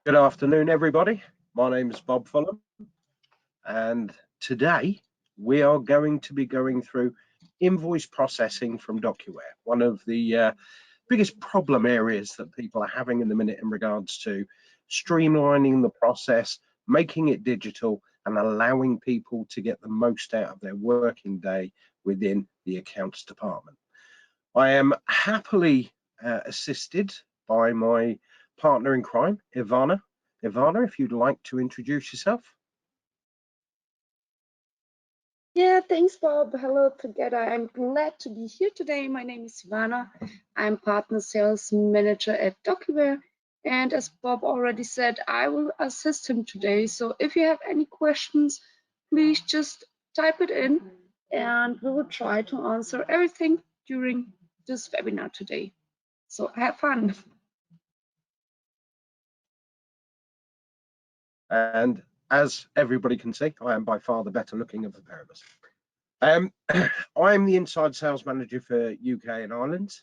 Good afternoon, everybody. My name is Bob Fulham, and today we are going to be going through invoice processing from DocuWare, one of the biggest problem areas that people are having in the minute in regards to streamlining the process, making it digital, and allowing people to get the most out of their working day within the accounts department. I am happily assisted by my partner in crime, Ivana. Ivana, if you'd like to introduce yourself. Yeah, thanks, Bob. Hello together. I'm glad to be here today. My name is Ivana. I'm partner sales manager at DocuWare. And as Bob already said, I will assist him today. So if you have any questions, please just type it in and we will try to answer everything during this webinar today. So have fun. And as everybody can see, I am by far the better looking of the pair of us. I'm the inside sales manager for UK and Ireland.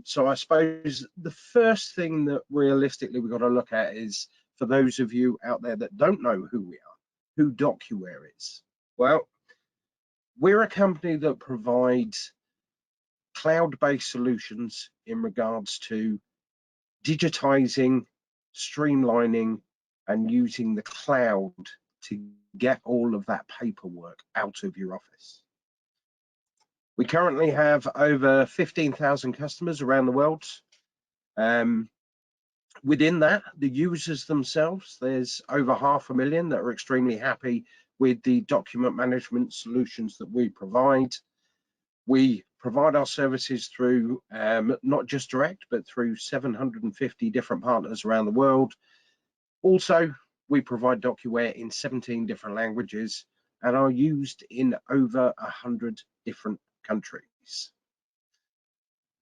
So I suppose the first thing that realistically we've got to look at is, for those of you out there that don't know who we are, who DocuWare is. Well, we're a company that provides cloud-based solutions in regards to digitizing, streamlining, and using the cloud to get all of that paperwork out of your office. We currently have over 15,000 customers around the world. Within that, the users themselves, there's over 500,000 that are extremely happy with the document management solutions that we provide. We provide our services through not just direct, but through 750 different partners around the world. Also, we provide DocuWare in 17 different languages and are used in over 100 different countries.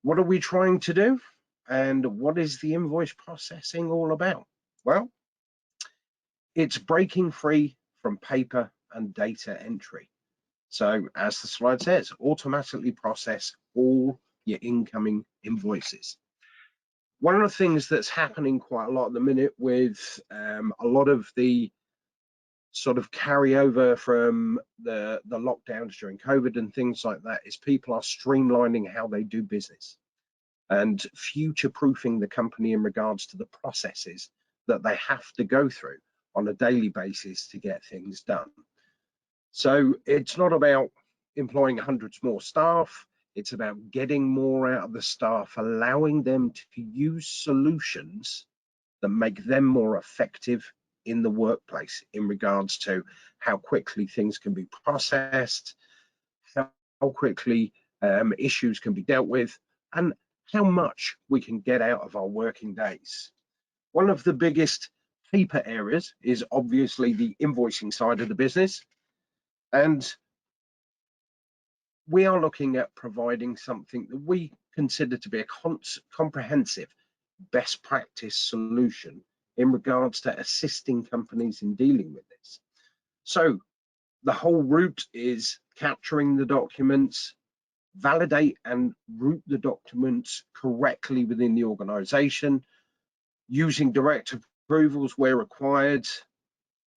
What are we trying to do? And what is the invoice processing all about? Well, it's breaking free from paper and data entry. So as the slide says, automatically process all your incoming invoices. One of the things that's happening quite a lot at the minute with a lot of the sort of carryover from the lockdowns during COVID and things like that is people are streamlining how they do business and future-proofing the company in regards to the processes that they have to go through on a daily basis to get things done. So it's not about employing hundreds more staff, it's about getting more out of the staff, allowing them to use solutions that make them more effective in the workplace in regards to how quickly things can be processed, how quickly issues can be dealt with, and how much we can get out of our working days. One of the biggest paper areas is obviously the invoicing side of the business, and we are looking at providing something that we consider to be a comprehensive best practice solution in regards to assisting companies in dealing with this. So the whole route is capturing the documents, validate and route the documents correctly within the organization, using direct approvals where required,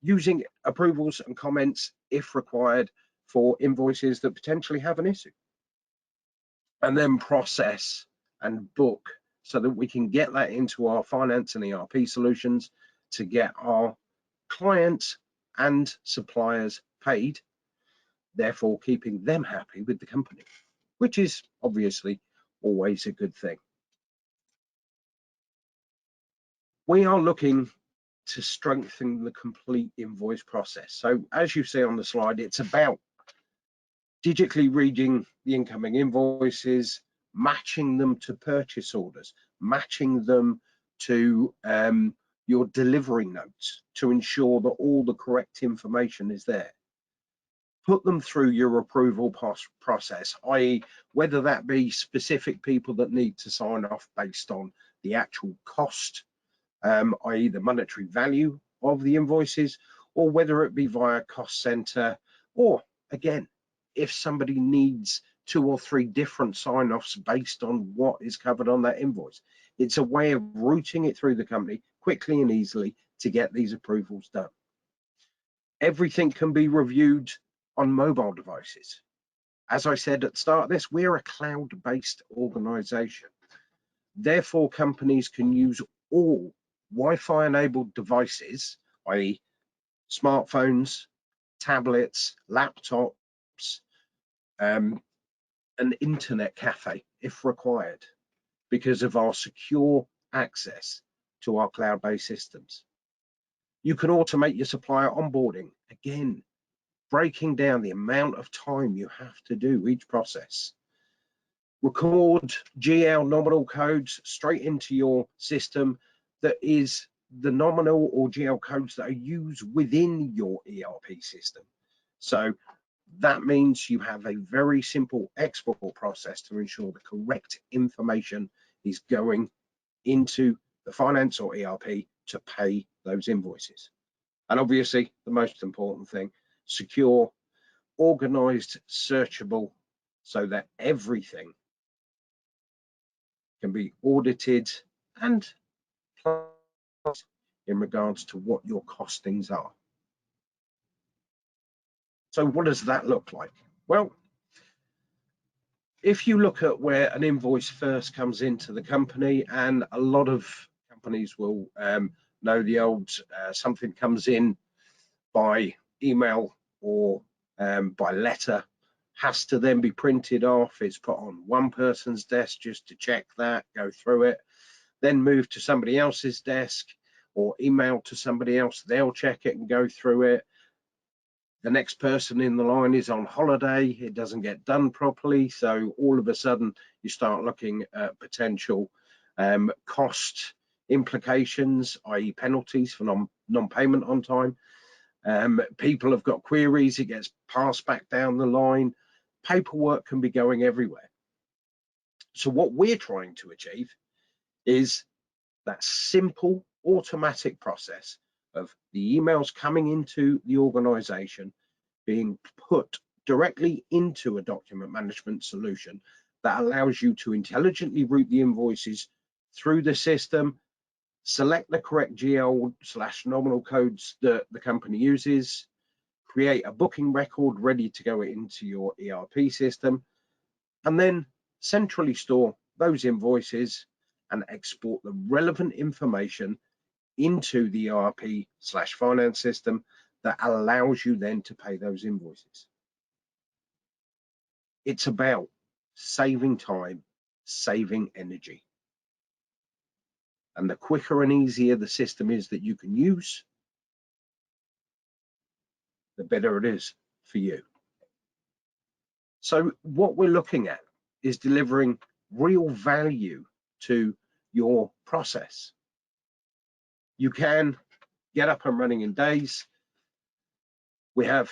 using approvals and comments if required for invoices that potentially have an issue, and then process and book so that we can get that into our finance and ERP solutions to get our clients and suppliers paid, therefore keeping them happy with the company, which is obviously always a good thing. We are looking to strengthen the complete invoice process. So as you see on the slide, it's about digitally reading the incoming invoices, matching them to purchase orders, matching them to your delivery notes to ensure that all the correct information is there. Put them through your approval process, i.e. whether that be specific people that need to sign off based on the actual cost, i.e. the monetary value of the invoices, or whether it be via cost center, or again, if somebody needs 2 or 3 different sign-offs based on what is covered on that invoice. It's a way of routing it through the company quickly and easily to get these approvals done. Everything can be reviewed on mobile devices. As I said at the start of this, we're a cloud-based organization. Therefore, companies can use all Wi-Fi enabled devices, i.e. smartphones, tablets, laptops, an internet cafe if required, because of our secure access to our cloud-based systems. You can automate your supplier onboarding, again, breaking down the amount of time you have to do each process. Record GL nominal codes straight into your system that is the nominal or GL codes that are used within your ERP system. So that means you have a very simple export process to ensure the correct information is going into the finance or ERP to pay those invoices. And obviously, the most important thing, secure, organized, searchable, so that everything can be audited and in regards to what your costings are. So what does that look like? Well, if you look at where an invoice first comes into the company, and a lot of companies will know the old something comes in by email or by letter, has to then be printed off, it's put on one person's desk just to check that, go through it, then move to somebody else's desk or email to somebody else, they'll check it and go through it. The next person in the line is on holiday, it doesn't get done properly, so all of a sudden you start looking at potential cost implications, i.e. penalties for non-payment on time. People have got queries, it gets passed back down the line. Paperwork can be going everywhere. So what we're trying to achieve is that simple automatic process of the emails coming into the organization being put directly into a document management solution that allows you to intelligently route the invoices through the system, select the correct GL/nominal codes that the company uses, create a booking record ready to go into your ERP system, and then centrally store those invoices and export the relevant information into the ERP/finance system that allows you then to pay those invoices. It's about saving time, saving energy. And the quicker and easier the system is that you can use, the better it is for you. So what we're looking at is delivering real value to your process. You can get up and running in days. We have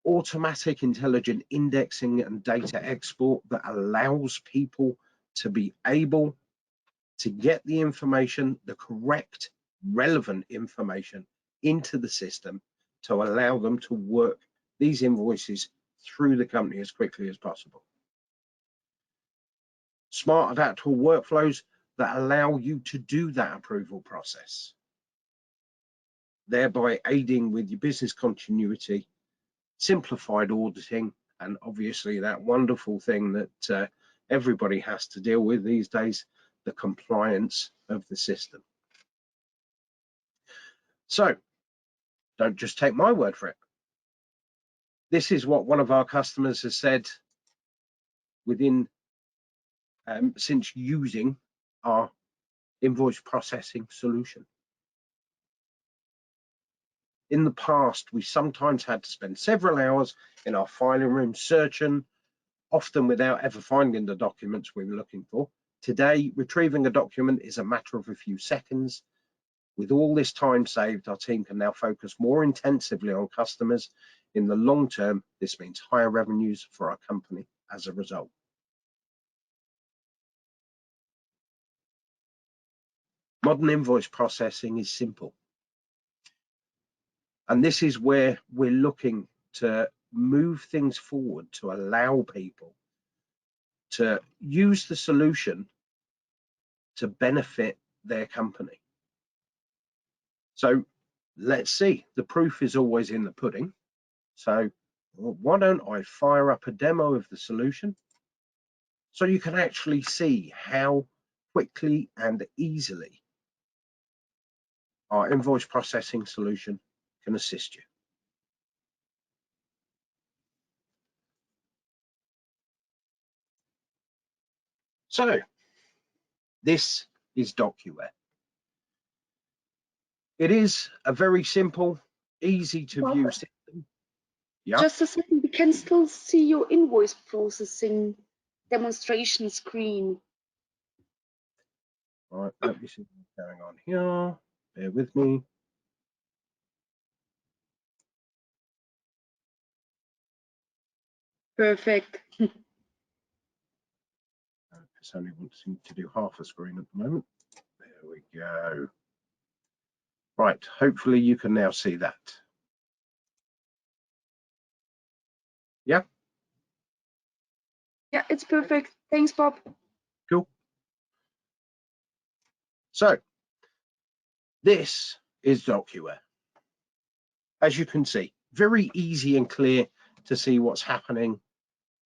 automatic intelligent indexing and data export that allows people to be able to get the information, the correct, relevant information into the system to allow them to work these invoices through the company as quickly as possible. Smart, adaptable workflows that allow you to do that approval process, thereby aiding with your business continuity, simplified auditing, and obviously that wonderful thing that everybody has to deal with these days, the compliance of the system. So don't just take my word for it. This is what one of our customers has said within since using our invoice processing solution. In the past, we sometimes had to spend several hours in our filing room searching, often without ever finding the documents we were looking for. Today, retrieving a document is a matter of a few seconds. With all this time saved, our team can now focus more intensively on customers. In the long term, this means higher revenues for our company as a result. Modern invoice processing is simple. And this is where we're looking to move things forward to allow people to use the solution to benefit their company. So let's see, the proof is always in the pudding. So why don't I fire up a demo of the solution so you can actually see how quickly and easily our invoice processing solution can assist you. So this is DocuWare. It is a very simple, easy to view system. Yeah. Just a second, we can still see your invoice processing demonstration screen. All right, let me see what's going on here. Bear with me. Perfect. It's only wanting to do half a screen at the moment. There we go. Right, hopefully you can now see that. Yeah? Yeah, it's perfect. Thanks, Bob. Cool. So, this is DocuWare. As you can see, very easy and clear to see what's happening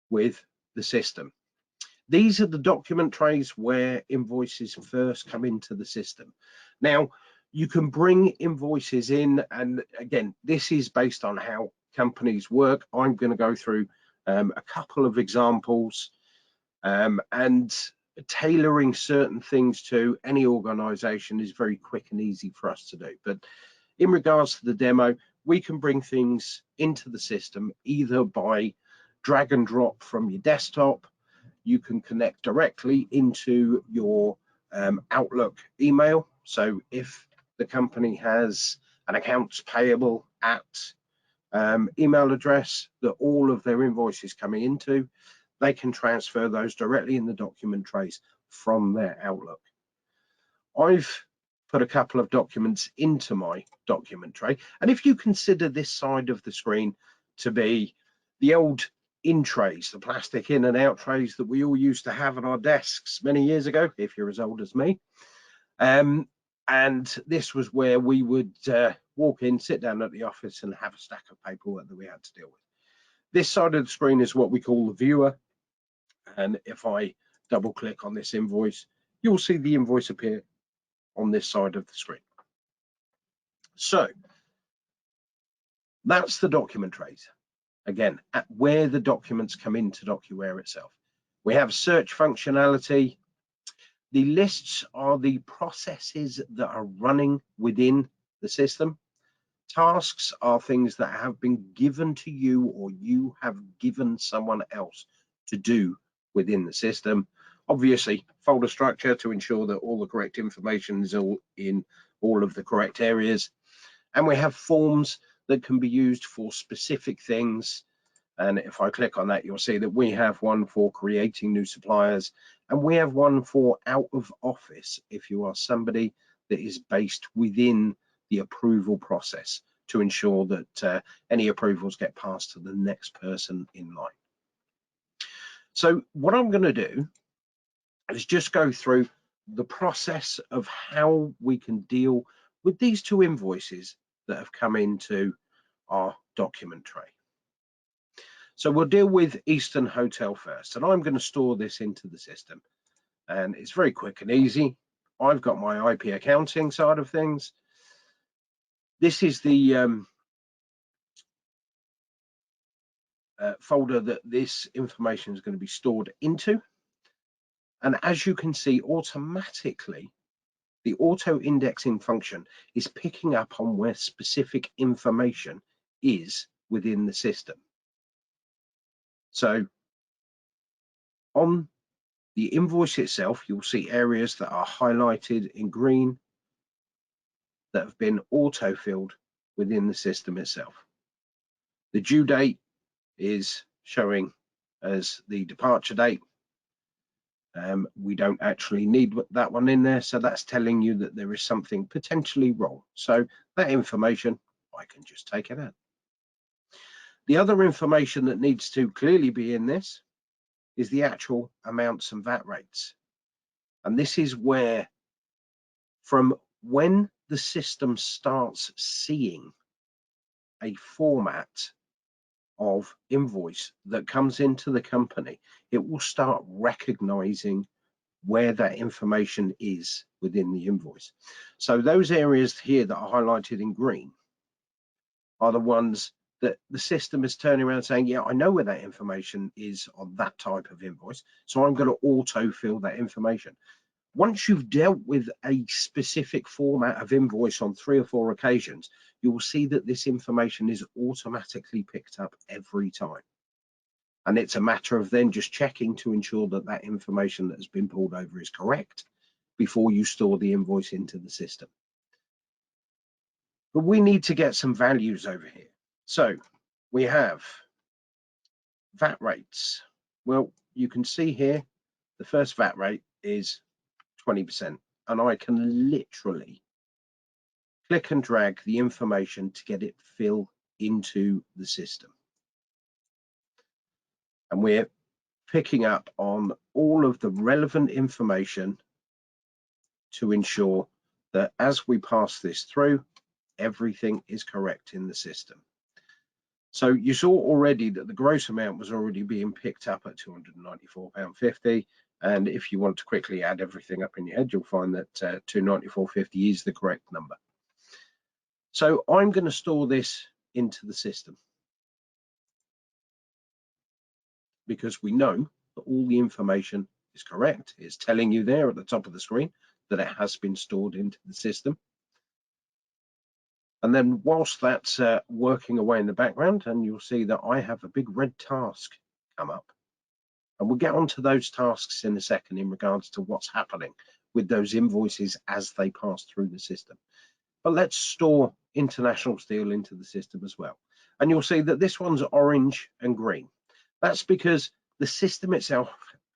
with the system. These are the document trays where invoices first come into the system. Now, you can bring invoices in, and again, this is based on how companies work. I'm going to go through a couple of examples, and tailoring certain things to any organization is very quick and easy for us to do. But in regards to the demo, we can bring things into the system either by drag and drop from your desktop. You can connect directly into your Outlook email. So if the company has an accounts payable at email address that all of their invoices coming into, they can transfer those directly in the document trays from their Outlook. I've put a couple of documents into my document tray, and if you consider this side of the screen to be the old in trays, the plastic in and out trays that we all used to have on our desks many years ago, if you're as old as me, and this was where we would walk in, sit down at the office and have a stack of paperwork that we had to deal with. This side of the screen is what we call the viewer, and if I double click on this invoice, you'll see the invoice appear on this side of the screen. So that's the document trays. Again, at where the documents come into DocuWare itself. We have search functionality. The lists are the processes that are running within the system. Tasks are things that have been given to you or you have given someone else to do within the system. Obviously, folder structure to ensure that all the correct information is all in all of the correct areas. And we have forms that can be used for specific things. And if I click on that, you'll see that we have one for creating new suppliers, and we have one for out of office if you are somebody that is based within the approval process to ensure that any approvals get passed to the next person in line. So what I'm going to do is just go through the process of how we can deal with these two invoices that have come into our document tray. So we'll deal with Eastern Hotel first, and I'm going to store this into the system, and it's very quick and easy. I've got my IP accounting side of things. This is the folder that this information is going to be stored into, and as you can see, automatically the auto indexing function is picking up on where specific information is within the system. So on the invoice itself, you'll see areas that are highlighted in green that have been auto-filled within the system itself. The due date is showing as the departure date. We don't actually need that one in there, so that's telling you that there is something potentially wrong. So that information, I can just take it out. The other information that needs to clearly be in this is the actual amounts and VAT rates. And this is where, from when the system starts seeing a format of invoice that comes into the company, it will start recognizing where that information is within the invoice. So those areas here that are highlighted in green are the ones that the system is turning around saying, yeah, I know where that information is on that type of invoice, so I'm going to auto-fill that information. Once you've dealt with a specific format of invoice on 3 or 4 occasions, you will see that this information is automatically picked up every time. And it's a matter of then just checking to ensure that that information that has been pulled over is correct before you store the invoice into the system. But we need to get some values over here. So we have VAT rates. Well, you can see here, the first VAT rate is 20%, and I can literally click and drag the information to get it fill into the system. And we're picking up on all of the relevant information to ensure that as we pass this through, everything is correct in the system. So you saw already that the gross amount was already being picked up at £294.50. And if you want to quickly add everything up in your head, you'll find that £294.50 is the correct number. So I'm going to store this into the system because we know that all the information is correct. It's telling you there at the top of the screen that it has been stored into the system. And then whilst that's working away in the background, and you'll see that I have a big red task come up. And we'll get onto those tasks in a second in regards to what's happening with those invoices as they pass through the system. But let's store International Steel into the system as well. And you'll see that this one's orange and green. That's because the system itself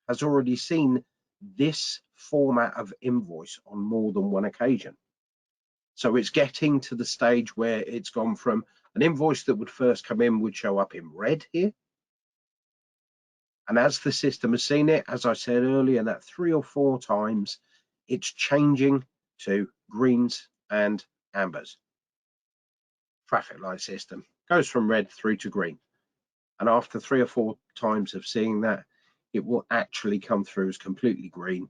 has already seen this format of invoice on more than one occasion. So it's getting to the stage where it's gone from an invoice that would first come in would show up in red here. And as the system has seen it, as I said earlier, that 3 or 4 times, it's changing to greens and ambers. Traffic light system goes from red through to green. And after 3 or 4 times of seeing that, it will actually come through as completely green,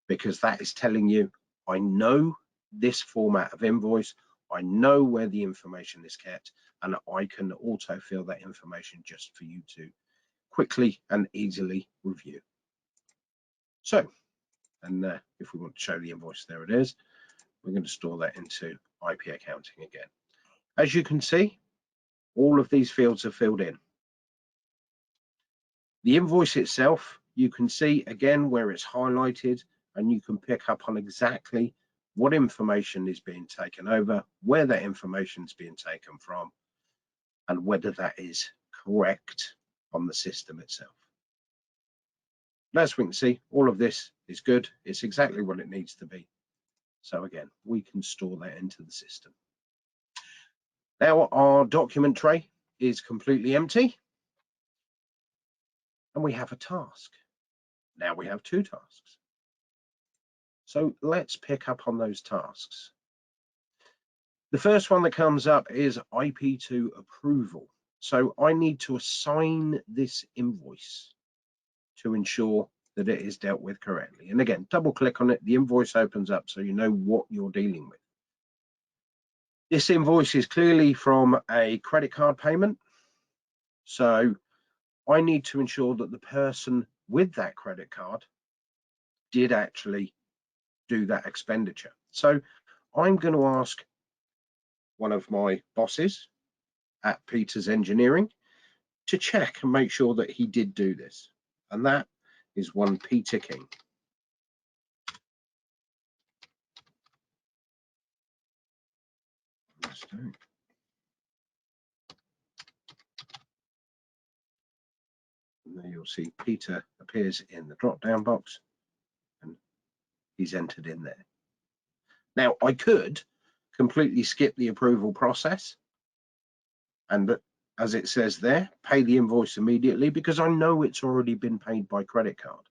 because that is telling you, I know this format of invoice, I know where the information is kept, and I can autofill that information just for you to quickly and easily review. So, and if we want to show the invoice, there it is. We're going to store that into IP accounting again. As you can see, all of these fields are filled in. The invoice itself, you can see again where it's highlighted, and you can pick up on exactly what information is being taken over, where that information is being taken from, and whether that is correct on the system itself. But as we can see, all of this is good. It's exactly what it needs to be. So again, we can store that into the system. Now our document tray is completely empty, and we have a task. Now we have 2 tasks. So let's pick up on those tasks. The first one that comes up is IP2 approval. So I need to assign this invoice to ensure that it is dealt with correctly. And again, double click on it, the invoice opens up so you know what you're dealing with. This invoice is clearly from a credit card payment. So I need to ensure that the person with that credit card did actually do that expenditure. So I'm going to ask one of my bosses at Peters Engineering to check and make sure that he did do this. And that is one Peter King. And there you'll see Peter appears in the drop-down box, and he's entered in there. Now, I could completely skip the approval process, and as it says there, pay the invoice immediately, because I know it's already been paid by credit card.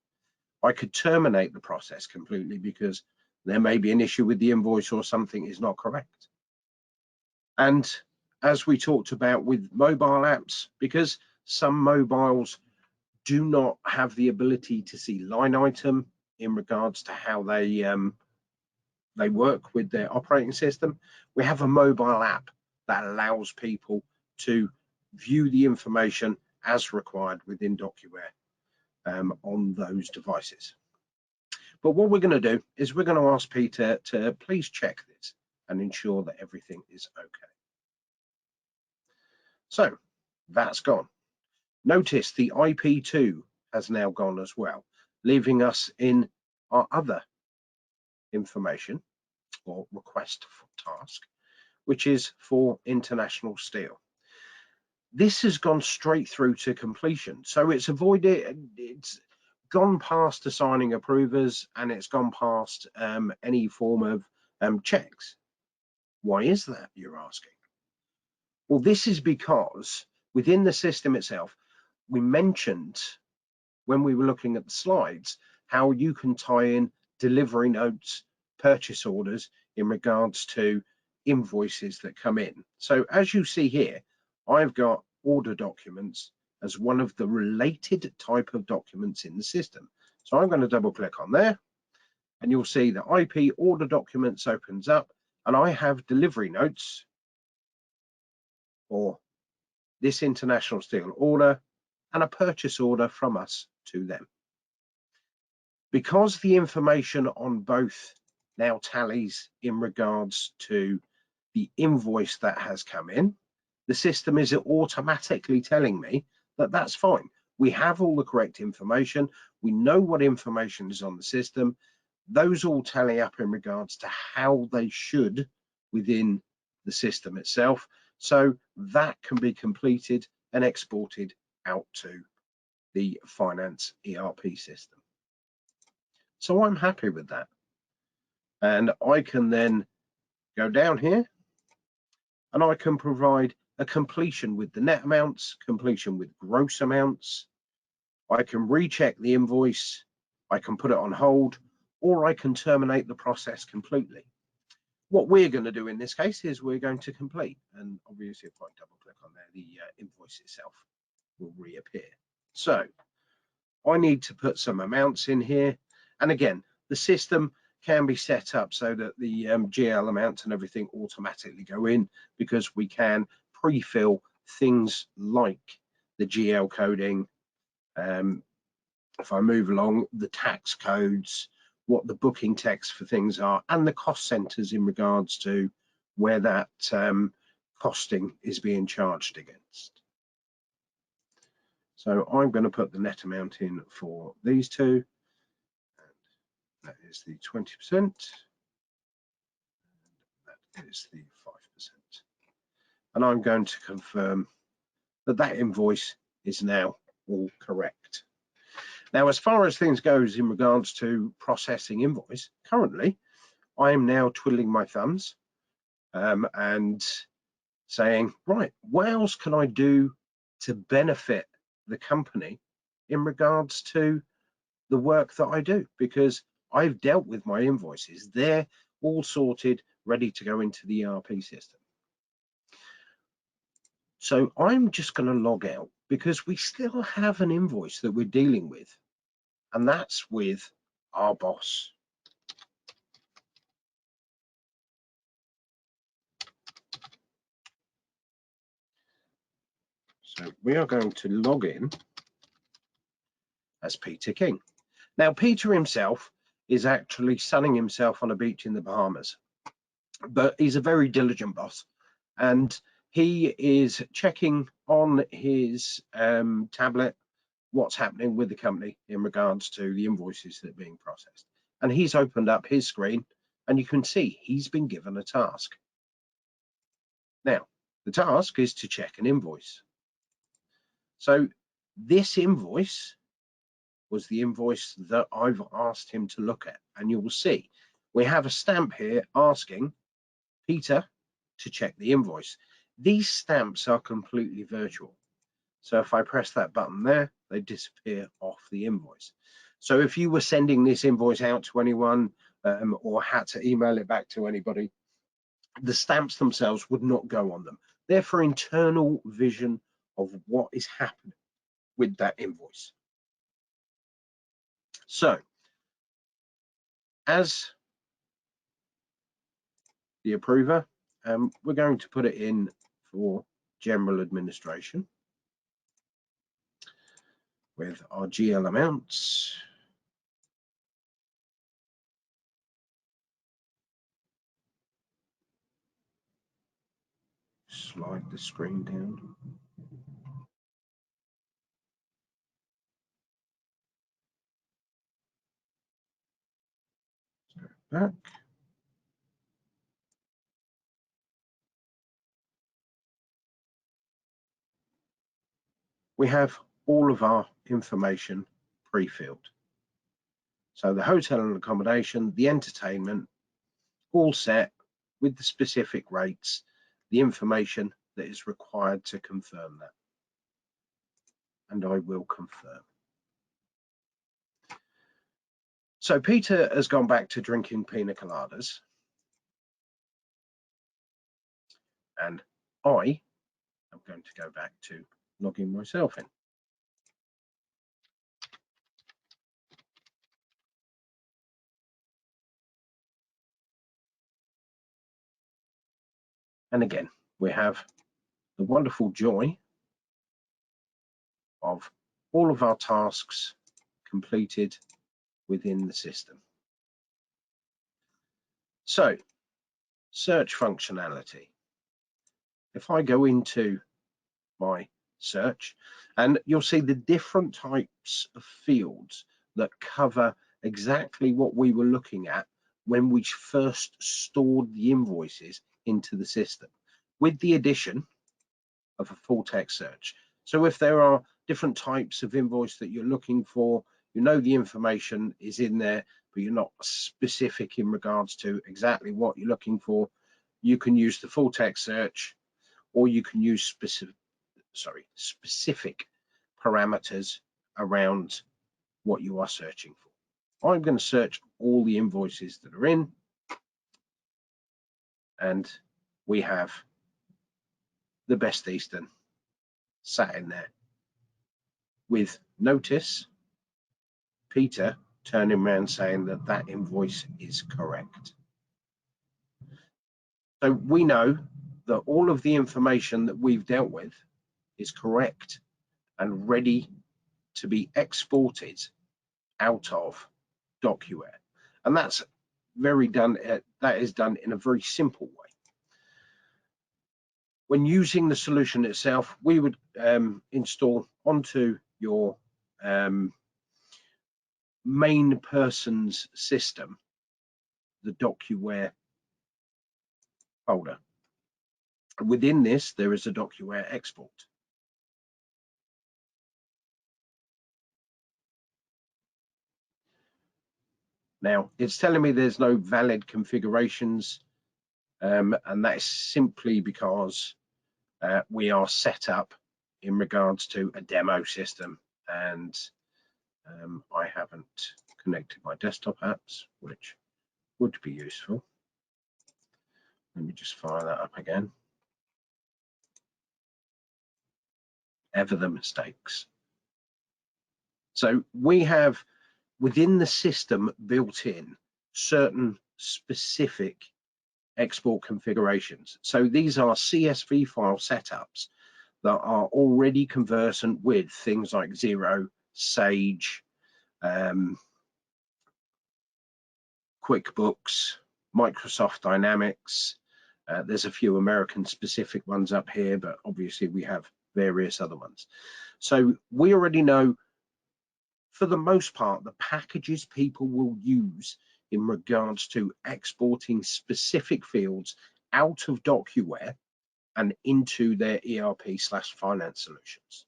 I could terminate the process completely, because There may be an issue with the invoice or something is not correct. And as we talked about with mobile apps, because some mobiles do not have the ability to see line item in regards to how they work with their operating system, we have a mobile app that allows people to view the information as required within DocuWare on those devices. But what we're going to do is we're going to ask Peter to please check this and ensure that everything is okay. So that's gone. Notice the IP2 has now gone as well, leaving us in our other information or request for task, which is for international steel. This has gone straight through to completion. So it's gone past assigning approvers, and it's gone past any form of checks. Why is that, you're asking? Well, this is because within the system itself, we mentioned when we were looking at the slides how you can tie in delivery notes, purchase orders in regards to invoices that come in. So as you see here, I've got order documents as one of the related type of documents in the system. So I'm going to double click on there, and you'll see the IP order documents opens up, and I have delivery notes for this international steel order and a purchase order from us to them. Because the information on both now tallies in regards to the invoice that has come in, the system is automatically telling me that that's fine. We have all the correct information. We know what information is on the system. Those all tally up in regards to how they should within the system itself. So that can be completed and exported out to the finance ERP system. So I'm happy with that. And I can then go down here and I can provide a completion with the net amounts, completion with gross amounts. I can recheck the invoice, I can put it on hold, or I can terminate the process completely. What we're going to do in this case is we're going to complete, and obviously if I double click on there, the invoice itself will reappear. So I need to put some amounts in here, and again, the system can be set up so that the GL amounts and everything automatically go in, because we can pre-fill things like the GL coding. If I move along, the tax codes, what the booking text for things are, and the cost centers in regards to where that costing is being charged against. So I'm going to put the net amount in for these two. That is the 20%. That is the 5%. And I'm going to confirm that that invoice is now all correct. Now, as far as things goes in regards to processing invoice, currently, I am now twiddling my thumbs and saying, right, what else can I do to benefit the company in regards to the work that I do? Because I've dealt with my invoices. They're all sorted, ready to go into the ERP system. So I'm just going to log out, because we still have an invoice that we're dealing with, and that's with our boss. So we are going to log in as Peter King. Now, Peter himself is actually sunning himself on a beach in the Bahamas, but he's a very diligent boss, and he is checking on his tablet what's happening with the company in regards to the invoices that are being processed. And he's opened up his screen, and you can see he's been given a task. Now, the task is to check an invoice. So this invoice was the invoice that I've asked him to look at, and you will see we have a stamp here asking Peter to check the invoice. These stamps are completely virtual. So if I press that button there, they disappear off the invoice. So if you were sending this invoice out to anyone, or had to email it back to anybody, the stamps themselves would not go on them. They're for internal vision of what is happening with that invoice. So, as the approver, we're going to put it in for general administration with our GL amounts. Slide the screen down. Back. We have all of our information pre-filled. So the hotel and accommodation, the entertainment, all set with the specific rates, the information that is required to confirm that. And I will confirm. So Peter has gone back to drinking pina coladas. And I am going to go back to logging myself in. And again, we have the wonderful joy of all of our tasks completed within the system. So, search functionality. If I go into my search, and you'll see the different types of fields that cover exactly what we were looking at when we first stored the invoices into the system, with the addition of a full text search. So if there are different types of invoice that you're looking for, you know the information is in there, but you're not specific in regards to exactly what you're looking for, you can use the full text search, or you can use specific parameters around what you are searching for. I'm going to search all the invoices that are in, and we have the Best Eastern sat in there. With notice, Peter turning around saying that that invoice is correct. So we know that all of the information that we've dealt with is correct and ready to be exported out of DocuWare. And that's that is done in a very simple way. When using the solution itself, we would install onto your main person's system the DocuWare folder. Within this, there is a DocuWare export. Now, it's telling me there's no valid configurations, and that is simply because we are set up in regards to a demo system, and I haven't connected my desktop apps, which would be useful. Let me just fire that up again. Ever the mistakes. So we have within the system built in certain specific export configurations. So these are CSV file setups that are already conversant with things like Xero, Sage, QuickBooks, Microsoft Dynamics. There's a few American specific ones up here, but obviously we have various other ones. So we already know, for the most part, the packages people will use in regards to exporting specific fields out of DocuWare and into their ERP/finance solutions.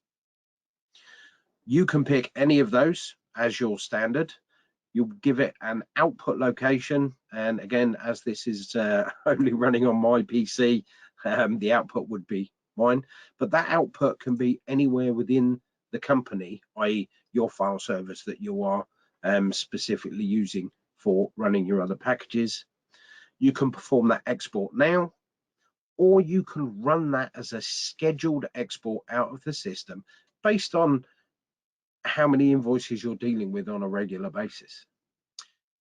You can pick any of those as your standard. You'll give it an output location, and again, as this is only running on my PC, the output would be mine, but that output can be anywhere within the company, i.e. your file service that you are specifically using for running your other packages. You can perform that export now, or you can run that as a scheduled export out of the system based on how many invoices you're dealing with on a regular basis.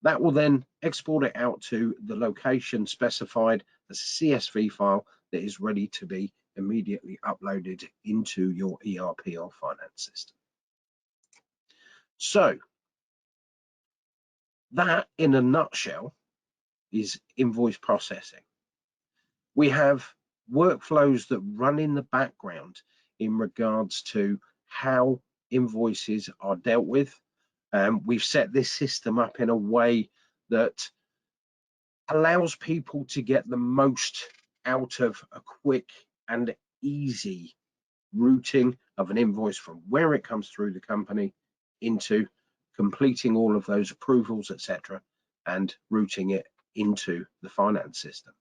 That will then export it out to the location specified as a CSV file that is ready to be immediately uploaded into your ERP or finance system. So that, in a nutshell, is invoice processing. We have workflows that run in the background in regards to how invoices are dealt with. We've set this system up in a way that allows people to get the most out of a quick and easy routing of an invoice from where it comes through the company into completing all of those approvals, etc., and routing it into the finance system.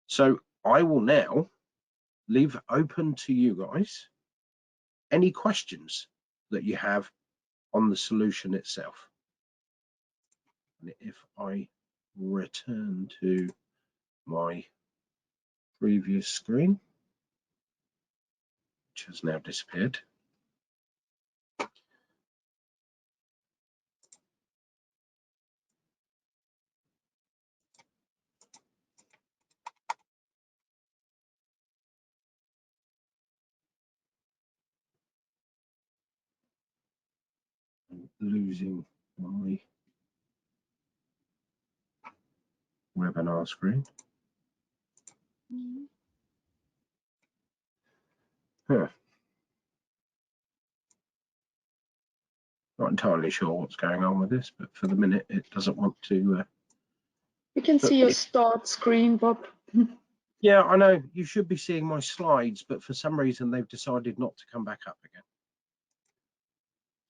So I will now leave open to you guys any questions that you have on the solution itself. And if I return to my previous screen, which has now disappeared. I'm losing my webinar screen. Huh. Not entirely sure what's going on with this, but for the minute it doesn't want to. You can see your start screen, Bob. Yeah, I know you should be seeing my slides, but for some reason they've decided not to come back up again.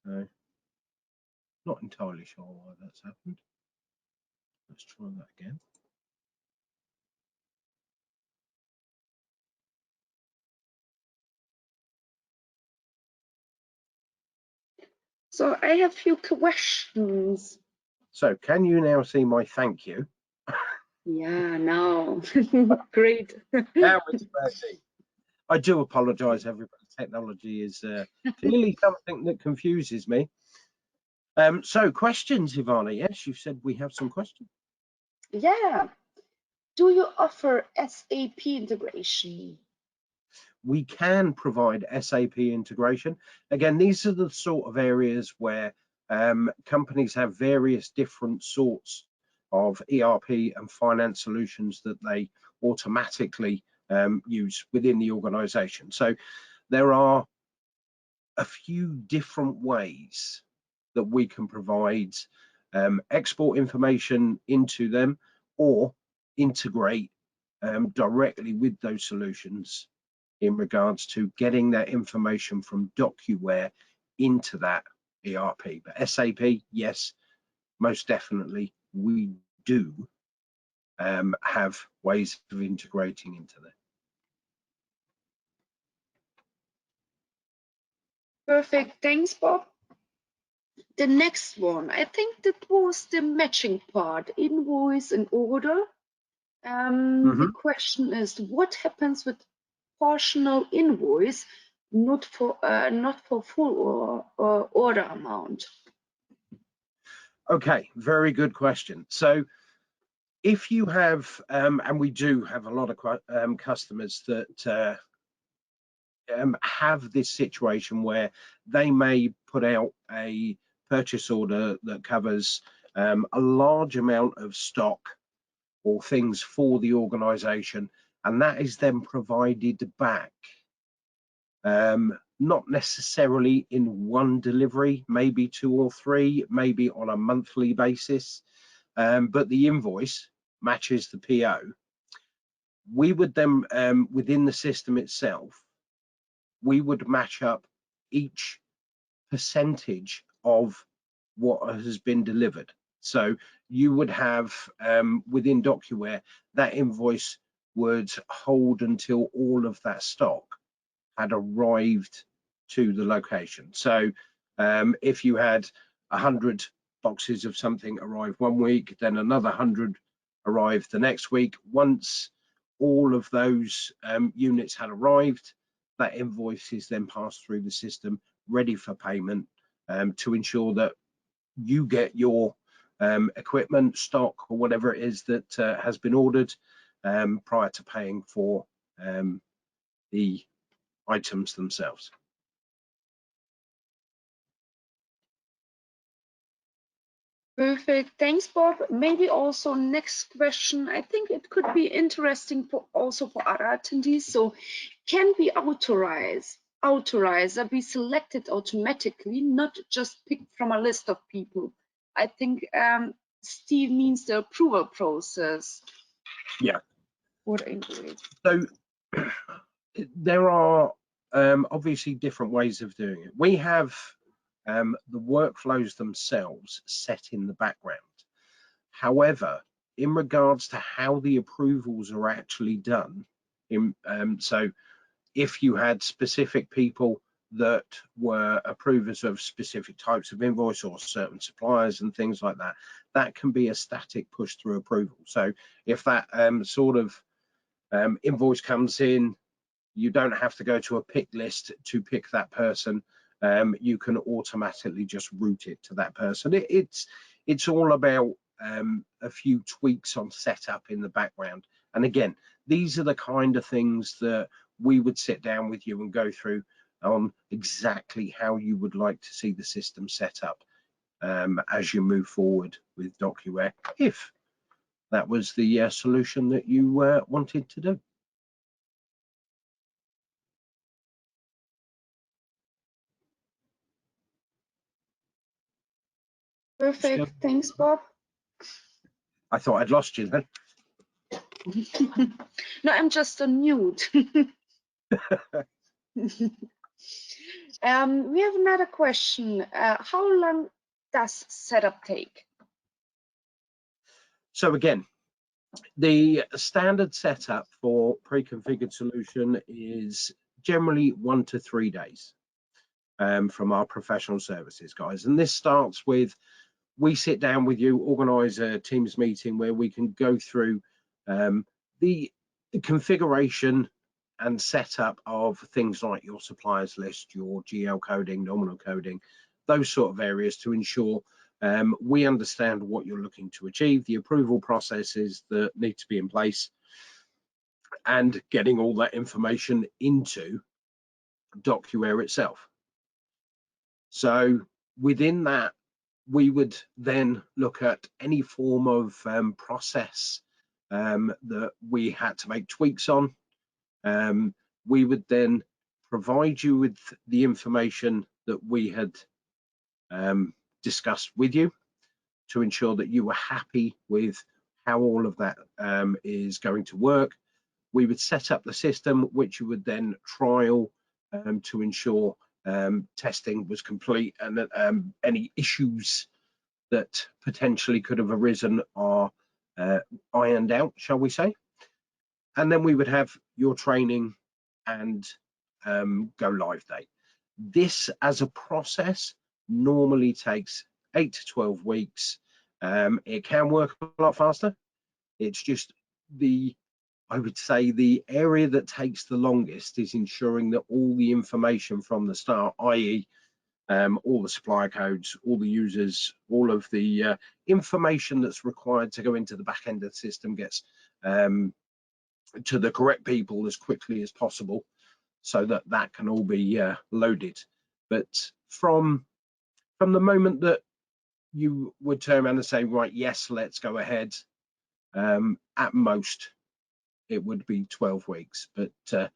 So, not entirely sure why that's happened. Let's try that again. So I have a few questions. So, can you now see my thank you? Yeah, now. Great. Now it's working. I do apologise, everybody. Technology is clearly something that confuses me. So, questions, Ivana? Yes, you said we have some questions. Yeah. Do you offer SAP integration? We can provide SAP integration. Again, these are the sort of areas where companies have various different sorts of ERP and finance solutions that they automatically use within the organization. So there are a few different ways that we can provide export information into them or integrate directly with those solutions in regards to getting that information from DocuWare into that ERP. But SAP, yes, most definitely we do have ways of integrating into that. Perfect. Thanks, Bob. The next one, I think that was the matching part, invoice and order. The question is, what happens with partial invoice, not for full or order amount? Okay, very good question. So if you have, and we do have a lot of customers that have this situation where they may put out a purchase order that covers a large amount of stock or things for the organization, and that is then provided back, not necessarily in one delivery, maybe 2 or 3, maybe on a monthly basis, but the invoice matches the PO. We would then, within the system itself, we would match up each percentage of what has been delivered. So you would have within DocuWare, that invoice would hold until all of that stock had arrived to the location. So if you had 100 boxes of something arrive one week, then another 100 arrive the next week. Once all of those units had arrived, that invoice is then passed through the system, ready for payment, to ensure that you get your equipment, stock, or whatever it is that has been ordered prior to paying for the items themselves. Perfect. Thanks, Bob. Maybe also next question. I think it could be interesting for also for other attendees. So, can we authorizer be selected automatically, not just picked from a list of people? I think Steve means the approval process. Yeah. What Invoice? So there are obviously different ways of doing it. We have the workflows themselves set in the background. However, in regards to how the approvals are actually done, so if you had specific people that were approvers of specific types of invoice or certain suppliers and things like that, that can be a static push through approval. So if that sort of invoice comes in, you don't have to go to a pick list to pick that person. You can automatically just route it to that person. It's all about a few tweaks on setup in the background. And again, these are the kind of things that we would sit down with you and go through on exactly how you would like to see the system set up as you move forward with DocuWare, if that was the solution that you wanted to do. Perfect. Thanks, Bob. I thought I'd lost you then. No, I'm just on mute. We have another question. How long does setup take? So again, the standard setup for pre-configured solution is generally 1 to 3 days from our professional services guys. And this starts with, we sit down with you, organize a Teams meeting where we can go through the configuration and setup of things like your suppliers list, your GL coding, nominal coding, those sort of areas, to ensure we understand what you're looking to achieve, the approval processes that need to be in place, and getting all that information into DocuWare itself. So within that, we would then look at any form of process that we had to make tweaks on. We would then provide you with the information that we had discussed with you to ensure that you were happy with how all of that is going to work. We would set up the system, which you would then trial to ensure testing was complete, and that any issues that potentially could have arisen are ironed out, shall we say. And then we would have your training and go live date. This as a process normally takes 8 to 12 weeks. It can work a lot faster. It's just I would say the area that takes the longest is ensuring that all the information from the start, i.e. all the supplier codes, all the users, all of the information that's required to go into the back end of the system gets to the correct people as quickly as possible, so that that can all be loaded. But from the moment that you would turn around and say, right, yes, let's go ahead, at most it would be 12 weeks, but the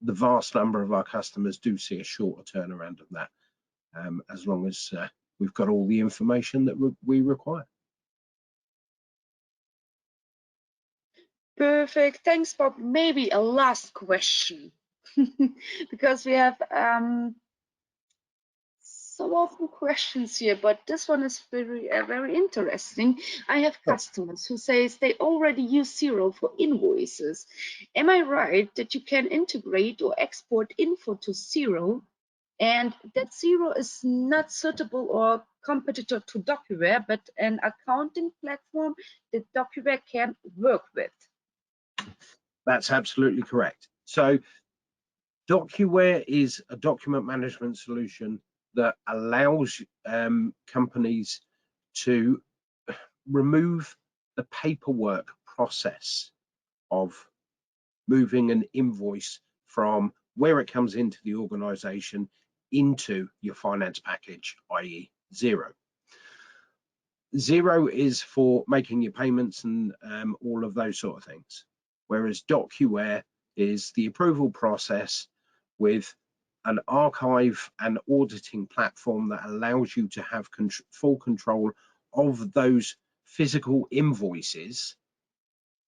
vast number of our customers do see a shorter turnaround of that, as long as we've got all the information that we require. Perfect. Thanks, Bob. Maybe a last question, because we have some awful questions here, but this one is very interesting. I have customers who says they already use Xero for invoices. Am I right that you can integrate or export info to Xero, and that Xero is not suitable or competitor to DocuWare, but an accounting platform that DocuWare can work with. That's absolutely correct. So DocuWare is a document management solution that allows companies to remove the paperwork process of moving an invoice from where it comes into the organization into your finance package, i.e. Xero. Xero is for making your payments and all of those sort of things, whereas DocuWare is the approval process with an archive and auditing platform that allows you to have full control of those physical invoices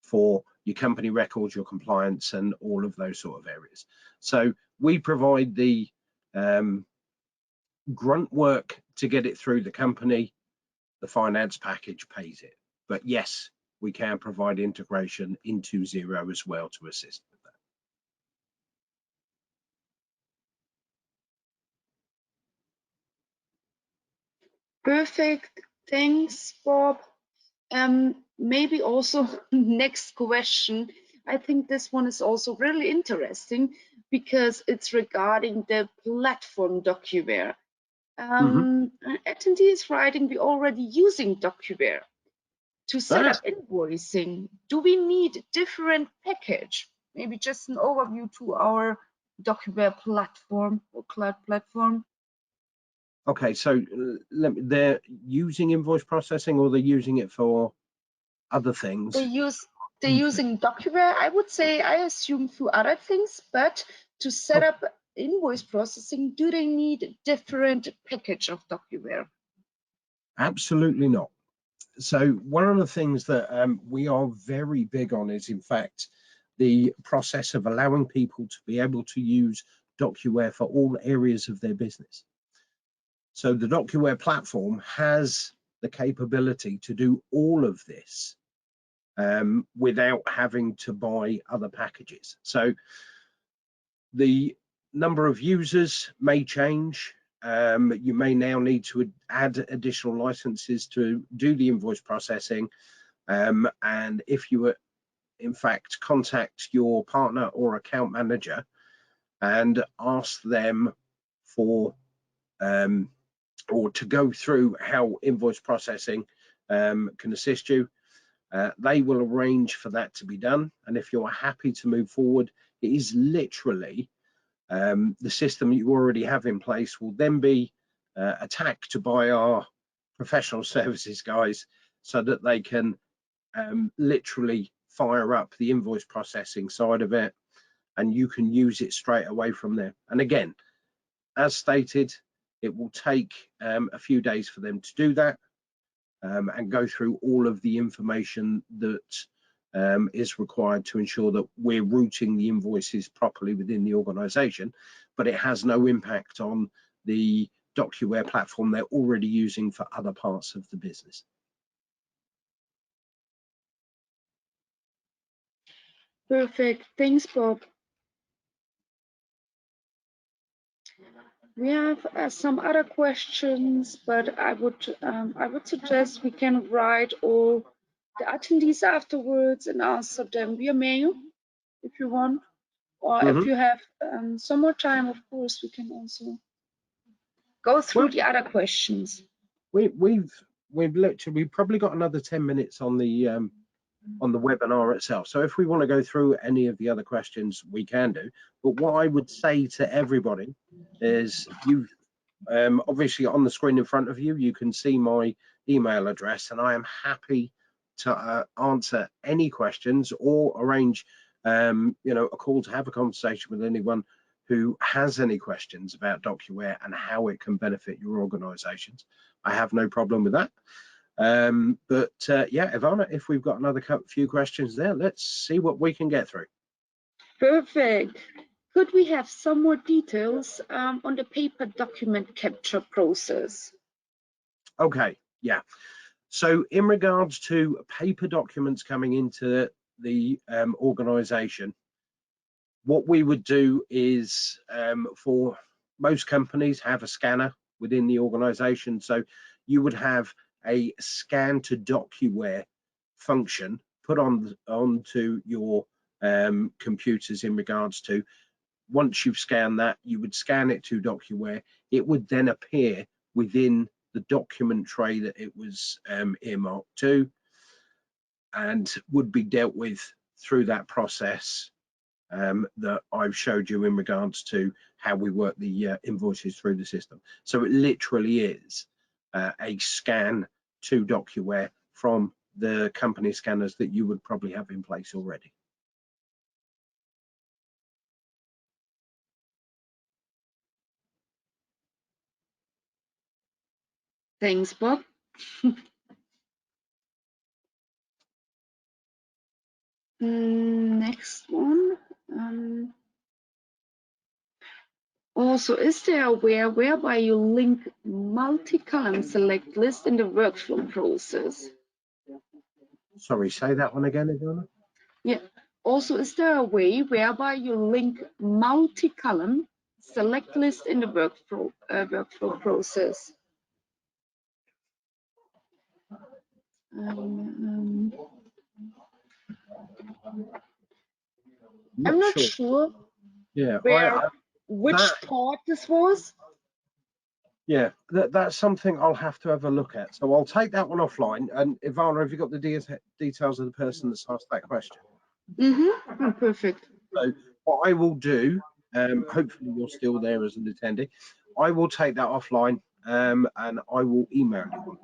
for your company records, your compliance, and all of those sort of areas. So we provide the grunt work to get it through the company. The finance package pays it. But yes, we can provide integration into Xero as well to assist with that. Perfect. Thanks, Bob. Maybe also next question. I think this one is also really interesting because it's regarding the platform DocuWare. An attendee is writing, we're already using DocuWare to set up invoicing. Do we need different package? Maybe just an overview to our DocuWare platform or cloud platform. Okay, so they're using invoice processing, or they're using it for other things? They're using DocuWare. I would say, I assume for other things, but to set up invoice processing, do they need a different package of DocuWare? Absolutely not. So one of the things that we are very big on is, in fact, the process of allowing people to be able to use DocuWare for all areas of their business. So the DocuWare platform has the capability to do all of this without having to buy other packages. So the number of users may change. You may now need to add additional licenses to do the invoice processing. And if you were, in fact, contact your partner or account manager and ask them for or to go through how invoice processing can assist you, they will arrange for that to be done. And if you're happy to move forward, it is literally the system you already have in place will then be attacked by our professional services guys so that they can literally fire up the invoice processing side of it, and you can use it straight away from there. And again, as stated, it will take a few days for them to do that and go through all of the information that is required to ensure that we're routing the invoices properly within the organization, but it has no impact on the DocuWare platform they're already using for other parts of the business. Perfect. Thanks, Bob. We have some other questions, but I would suggest we can write all the attendees afterwards and answer them via mail if you want, or if you have some more time, of course, we can also go through the other questions. We've probably got another 10 minutes on the webinar itself. So if we want to go through any of the other questions, we can do. But what I would say to everybody is, you obviously on the screen in front of you, you can see my email address, and I am happy to answer any questions or arrange a call to have a conversation with anyone who has any questions about DocuWare and how it can benefit your organizations. I have no problem with that. Yeah, Ivana, if we've got another few questions there, let's see what we can get through. Perfect. Could we have some more details on the paper document capture process? Okay, yeah. So in regards to paper documents coming into the organization, what we would do is, for most companies, have a scanner within the organization. So you would have a scan to DocuWare function put onto your computers in regards to, once you've scanned that, you would scan it to DocuWare. It would then appear within the document tray that it was earmarked to, and would be dealt with through that process that I've showed you in regards to how we work the invoices through the system. So it literally is a scan to DocuWare from the company scanners that you would probably have in place already. Thanks, Bob. Next one. Also, is there a way whereby you link multi-column select list in the workflow process? Sorry, say that one again, Ivana. Yeah. Also, is there a way whereby you link multi-column select list in the workflow process? I'm not sure Yeah, which part this was. Yeah, that's something I'll have to have a look at. So I'll take that one offline. And Ivana, have you got the details of the person that's asked that question? Oh, perfect. So what I will do, hopefully you're still there as an attendee, I will take that offline and I will email you.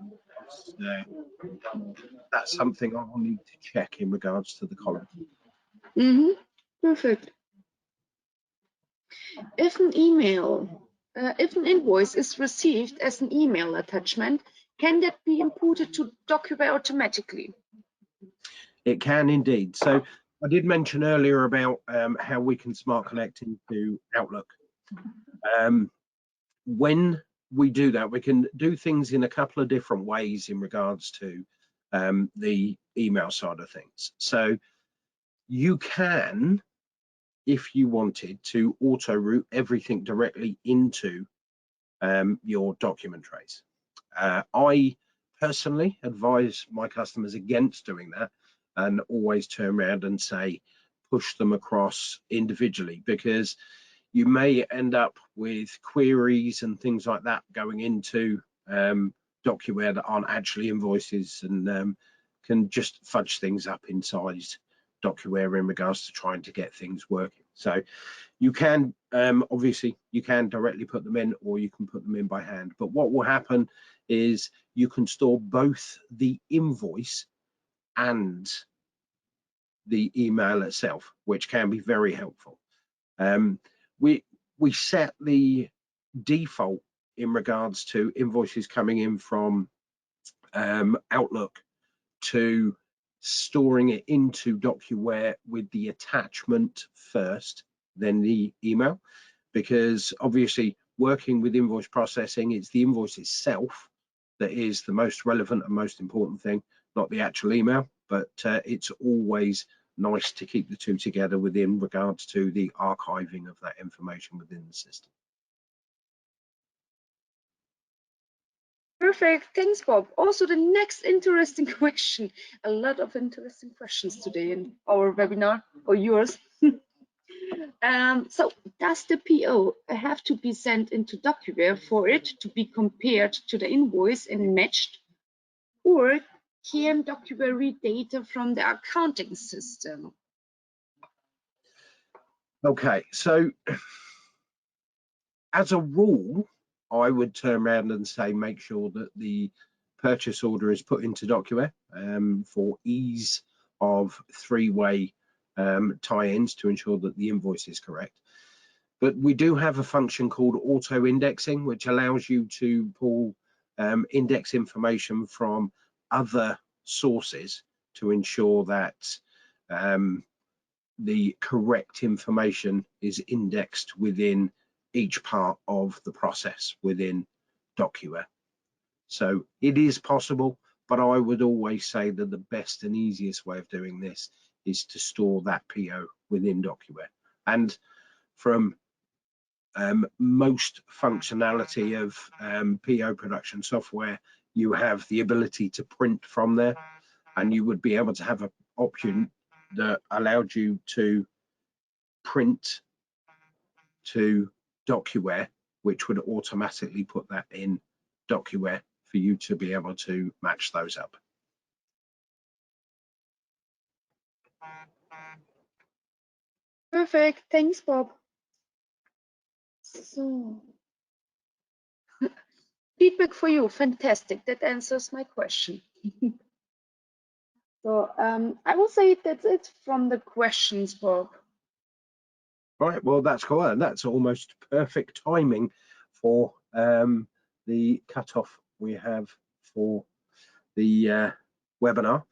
That's something I will need to check in regards to the column. Perfect. If an invoice is received as an email attachment, can that be inputted to DocuWare automatically? It can indeed. So I did mention earlier about how we can smart connect into Outlook. When we do that, we can do things in a couple of different ways in regards to the email side of things. So you can, if you wanted to, auto route everything directly into your document trays. I personally advise my customers against doing that and always turn around and say push them across individually, because you may end up with queries and things like that going into DocuWare that aren't actually invoices, and can just fudge things up inside DocuWare in regards to trying to get things working. So you can obviously you can directly put them in, or you can put them in by hand. But what will happen is you can store both the invoice and the email itself, which can be very helpful. We set the default in regards to invoices coming in from Outlook to storing it into DocuWare with the attachment first, then the email, because obviously working with invoice processing, it's the invoice itself that is the most relevant and most important thing, not the actual email. But it's always nice to keep the two together within regards to the archiving of that information within the system. Perfect. Thanks, Bob. Also, the next interesting question. A lot of interesting questions today in our webinar, or yours. So, does the PO have to be sent into DocuWare for it to be compared to the invoice and matched? Or can DocuWare read data from the accounting system? Okay, so as a rule, I would turn around and say make sure that the purchase order is put into DocuWare for ease of three-way tie-ins to ensure that the invoice is correct. But we do have a function called auto indexing, which allows you to pull index information from other sources to ensure that the correct information is indexed within each part of the process within DocuWare. So it is possible, but I would always say that the best and easiest way of doing this is to store that PO within DocuWare. And from most functionality of PO production software, you have the ability to print from there, and you would be able to have an option that allowed you to print to DocuWare, which would automatically put that in DocuWare for you to be able to match those up. Perfect. Thanks, Bob. So, feedback for you. Fantastic. That answers my question. So I will say that's it from the questions, Bob. Right, well, that's cool. And that's almost perfect timing for the cutoff we have for the webinar.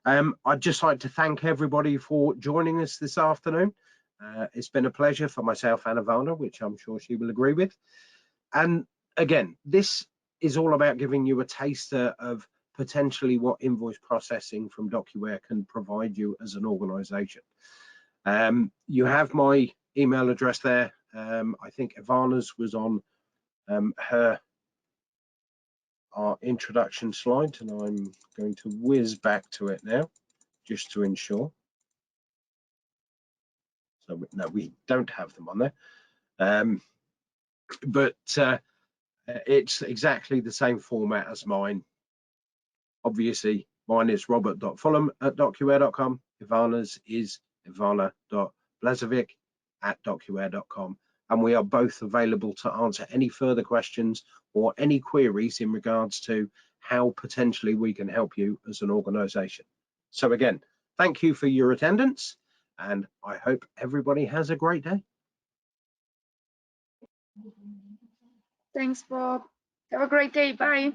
I'd just like to thank everybody for joining us this afternoon. It's been a pleasure for myself and Ivana, which I'm sure she will agree with. And again, this is all about giving you a taster of potentially what invoice processing from DocuWare can provide you as an organization. You have my email address there. I think Ivana's was on our introduction slide, and I'm going to whiz back to it now just to ensure. So no, we don't have them on there, but it's exactly the same format as mine. Obviously, mine is robert.fulham@docuware.com. Ivana's is ivana.blazovic@docuware.com. And we are both available to answer any further questions or any queries in regards to how potentially we can help you as an organization. So again, thank you for your attendance, and I hope everybody has a great day. Thanks, Bob. Have a great day. Bye.